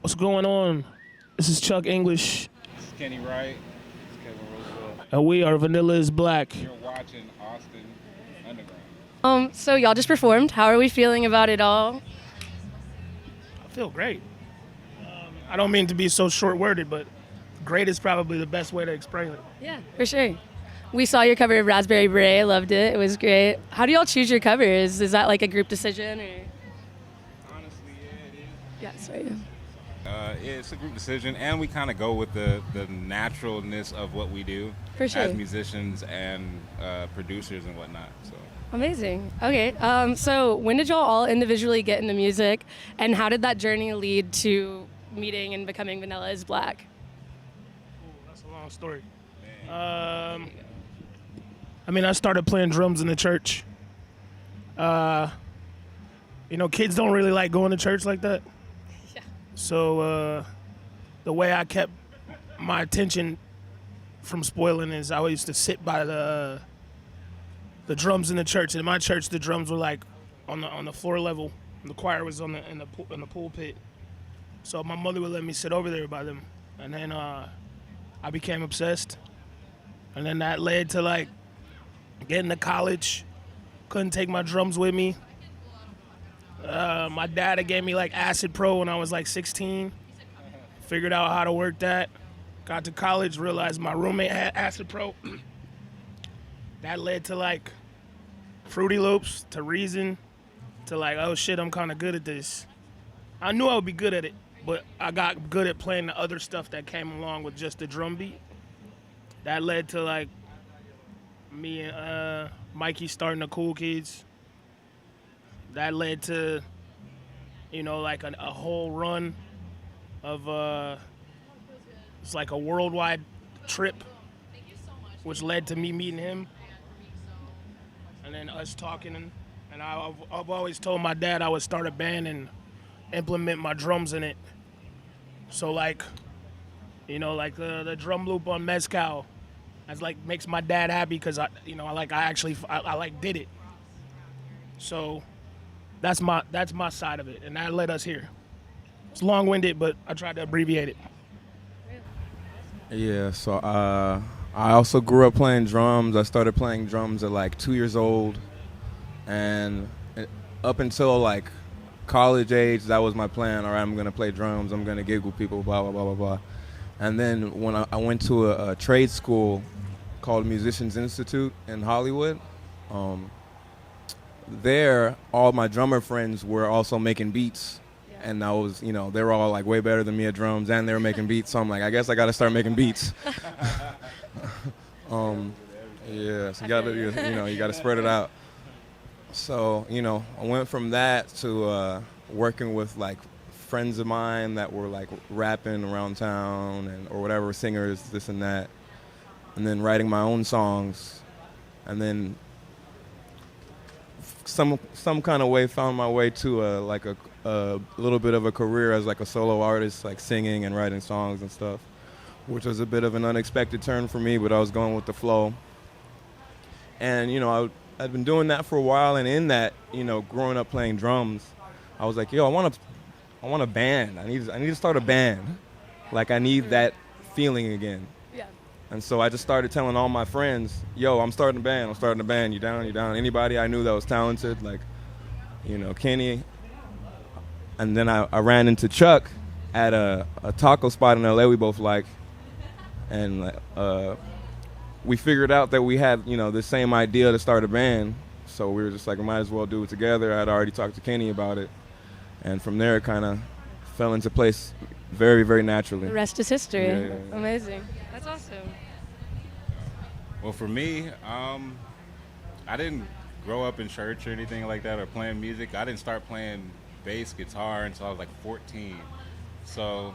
What's going on? This is Chuck English, This is Kenny Wright. This is Kevin Roosevelt. and we are Vanilla is Black. You're watching Austin Underground. So y'all just performed. How are we feeling about it all? I feel great. I don't mean to be so short-worded, but great is probably the best way to explain it. Yeah, for sure. We saw your cover of Raspberry Beret. Loved it. It was great. How do y'all choose your covers? Is that like a group decision or? Honestly, yeah, it is. Yeah, sorry. It's a group decision, and we kind of go with the naturalness of what we do For sure. as musicians and producers and whatnot. So Amazing. Okay. So when did y'all all individually get into music, and how did that journey lead to meeting and becoming Vanilla is Black? That's a long story. I started playing drums in the church. Kids don't really like going to church like that. Yeah. So the way I kept my attention from spoiling is I used to sit by the drums in the church. In my church, the drums were like on the floor level. And the choir was in the pulpit. So my mother would let me sit over there by them, and then I became obsessed. And then that led to like getting to college. Couldn't take my drums with me. My dad gave me like Acid Pro when I was like 16. Figured out how to work that. Got to college, realized my roommate had Acid Pro. That led to like Fruity Loops, to Reason, to like, oh shit, I'm kind of good at this. I knew I would be good at it, but I got good at playing the other stuff that came along with just the drum beat. That led to like me and Mikey starting the Cool Kids. That led to, like a whole run of, it's like a worldwide trip, which led to me meeting him. And then us talking, and I've always told my dad I would start a band and implement my drums in it. So like, the drum loop on Mezcal, that's like makes my dad happy because I did it. So that's my side of it, and that led us here. It's long-winded, but I tried to abbreviate it. Yeah, so I also grew up playing drums. I started playing drums at like 2 years old, and up until like college age, that was my plan. All right, I'm gonna play drums. I'm gonna gig with people. Blah blah blah blah blah. And then when I went to a trade school called Musicians Institute in Hollywood, there all my drummer friends were also making beats. And I was, they were all like way better than me at drums, and they were making beats. So I'm like, I guess I got to start making beats. Yeah, so you got to spread it out. So, I went from that to working with like friends of mine that were like rapping around town or whatever, singers, this and that, and then writing my own songs, and then some kind of way found my way to a little bit of a career as like a solo artist, like singing and writing songs and stuff, which was a bit of an unexpected turn for me, but I was going with the flow. And I'd been doing that for a while, and in that, growing up playing drums, I was like, I want a band. I need to start a band. Like I need that feeling again. Yeah. And so I just started telling all my friends, I'm starting a band. You down? Anybody I knew that was talented, like, Kenny. And then I ran into Chuck at a taco spot in LA we both like. And we figured out that we had, the same idea to start a band. So we were just like, we might as well do it together. I'd already talked to Kenny about it. And from there, it kind of fell into place very, very naturally. The rest is history. Yeah. Amazing. That's awesome. Well, for me, I didn't grow up in church or anything like that or playing music. I didn't start playing bass guitar until I was like 14. So,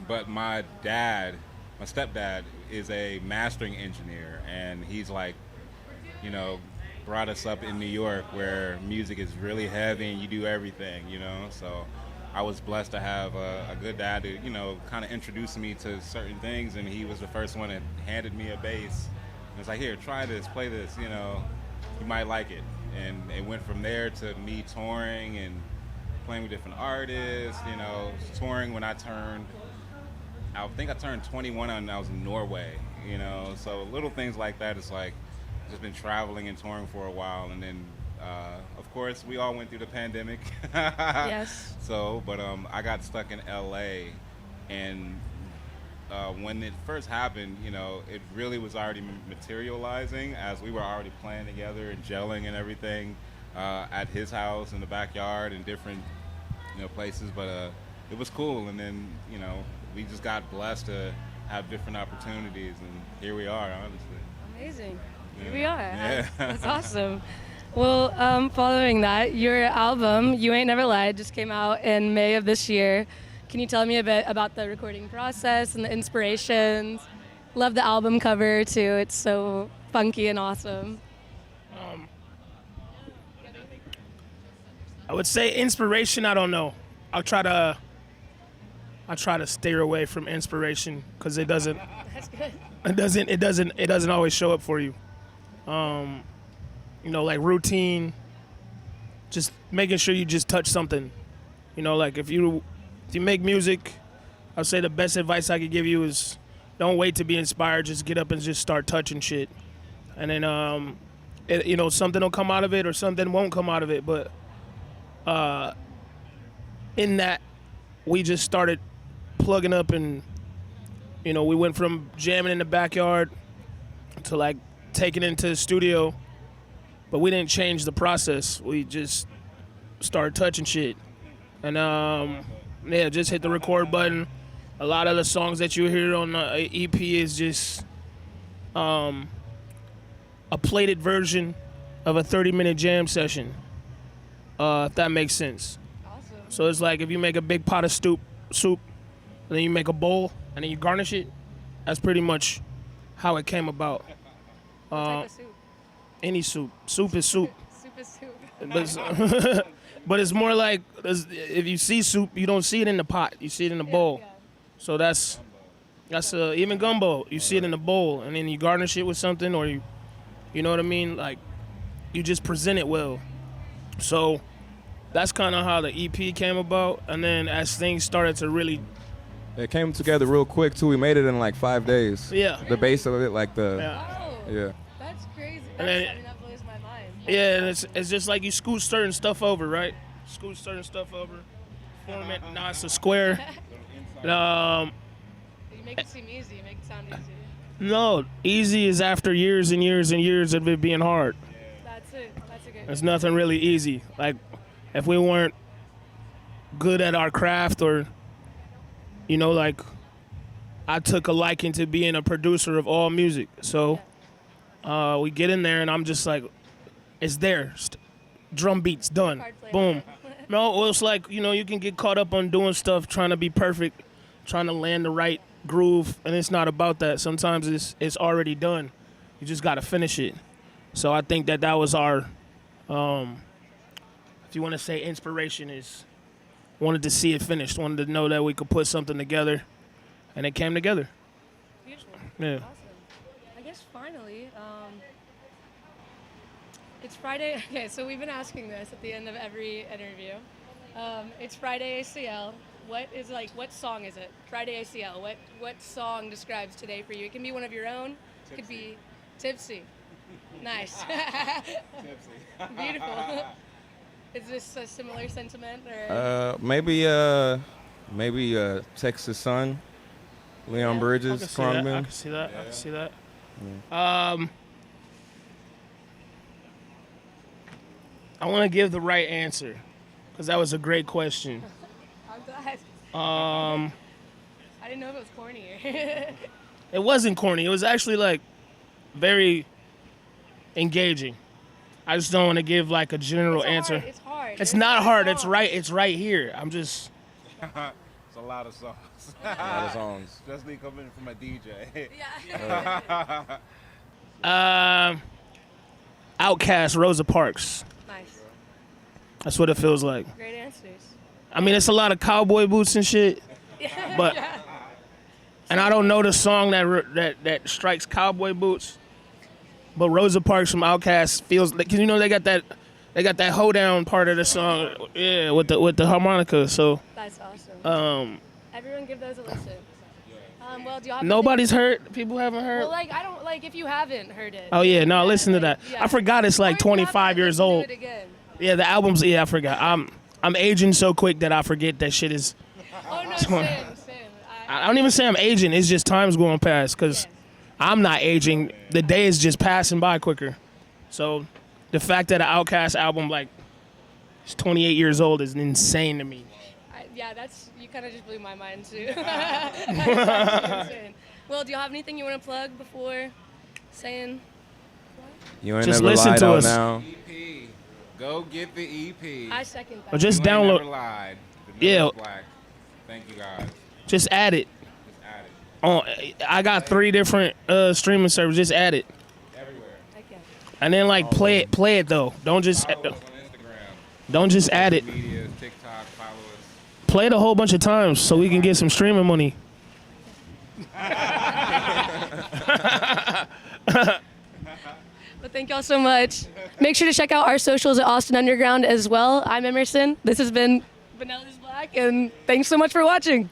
but my stepdad is a mastering engineer, and he's like, brought us up in New York where music is really heavy and you do everything, So I was blessed to have a good dad to, kind of introduce me to certain things, and he was the first one that handed me a bass. And it's like, here, try this, play this, you might like it. And it went from there to me touring and playing with different artists, you know, touring when I think I turned 21 and I was in Norway, you know, so little things like that. It's like just been traveling and touring for a while, and then of course we all went through the pandemic. Yes. So, but I got stuck in LA, and when it first happened, you know, it really was already materializing as we were already playing together and gelling and everything at his house in the backyard and different, you know, places. But it was cool, and then, you know, we just got blessed to have different opportunities, and here we are, honestly. Amazing. Yeah. Here we are. Yeah. That's awesome. Well, following that, your album, You Ain't Never Lied, just came out in May of this year. Can you tell me a bit about the recording process and the inspirations? Love the album cover, too. It's so funky and awesome. I would say inspiration, I don't know. I try to steer away from inspiration because it doesn't That's good. it doesn't always show up for you. You know, like routine, just making sure you just touch something. You know, like if you make music, I'll say the best advice I could give you is don't wait to be inspired. Just get up and just start touching shit. And then, you know, something will come out of it or something won't come out of it. But in that, we just started plugging up, and, you know, we went from jamming in the backyard to like taking it into the studio. But we didn't change the process. We just started touching shit. And yeah, just hit the record button. A lot of the songs that you hear on the EP is just a plated version of a 30-minute jam session, if that makes sense. Awesome. So it's like if you make a big pot of soup, and then you make a bowl, and then you garnish it, that's pretty much how it came about. What type of soup? Any soup. Soup is soup. Soup is soup. But it's more like if you see soup, you don't see it in the pot. You see it in the bowl. Yeah. So that's even gumbo. You see it in the bowl, and then you garnish it with something, or you know what I mean? Like you just present it well. So that's kind of how the EP came about. And then as things started to really, It came together real quick too. We made it in like 5 days. yeah, The base of it, like the Oh, yeah. that's crazy. And then- That blows my mind. yeah, and it's just like you scoot certain stuff over, right? Scoot certain stuff over, form it. Now it's a square. You make it seem easy. You make it sound easy. No, easy is after years and years and years of it being hard. That's it. That's a good. There's nothing really easy. Like, if we weren't good at our craft, or, you know, like, I took a liking to being a producer of all music. So we get in there, and I'm just like, it's there. Drum beats, done. Card play. Boom. No, well, it's like, you know, you can get caught up on doing stuff, trying to be perfect, trying to land the right groove, and it's not about that. Sometimes it's already done. You just got to finish it. So I think that was our, if you want to say inspiration, is wanted to see it finished, wanted to know that we could put something together, and it came together. Beautiful. Yeah. Awesome. I guess finally, it's Friday. Okay, so we've been asking this at the end of every interview. It's Friday ACL. What song is it? Friday ACL. What song describes today for you? It can be one of your own. It could be Tipsy. Nice. Tipsy. Beautiful. Is this a similar sentiment, or? Maybe Texas Sun, Leon Bridges, I Cronman. can see that. I can see that. I want to give the right answer because that was a great question. I'm glad. Um, I didn't know if it was corny. it wasn't corny. It was actually like very engaging. I just don't want to give like a general answer. It's hard. It's There's not a lot of hard. It's songs. right. It's right here. I'm just. It's a lot of songs. A lot of songs. Especially coming from a DJ. Yeah. Outcast, Rosa Parks. Nice. That's what it feels like. Great answers. I mean, it's a lot of cowboy boots and shit, Yeah. but Yeah. and I don't know the song that strikes cowboy boots, but Rosa Parks from Outkast feels like, 'cause you know they got that They got that hoedown part of the song, yeah, with the harmonica. So That's awesome. um, Everyone give those a listen. Well, do y'all have nobody's heard. People haven't heard. Well, like I don't like if you haven't heard it. Oh yeah, no, listen to that. Yeah. I forgot it's Or like if you haven't, 25 years listen to old. it again. Yeah, the album's. Yeah, I forgot. I'm aging so quick that I forget that shit is. Oh no, same. I don't even say I'm aging. It's just time's going past because I'm not aging. The day is just passing by quicker. So the fact that an Outkast album like is 28 years old is insane to me. Yeah, you kind of just blew my mind too. That's actually insane. Well, do y'all have anything you want to plug before saying? You ain't Just never listen lied to out us. now. EP. Go get the EP. I second that. Or just You ain't download. never lied. The Yeah. Never Black. Thank you guys. Just add it. Just add it. I got 3 different streaming services. Just add it, Everywhere. Okay. and then like play it though. Don't just Follow us on Instagram. don't just add it. Media, TikTok, follow us. Play it a whole bunch of times so we can get some streaming money. Well, thank y'all so much. Make sure to check out our socials at Austin Underground as well. I'm Emerson. This has been Vanilla is Black, and thanks so much for watching.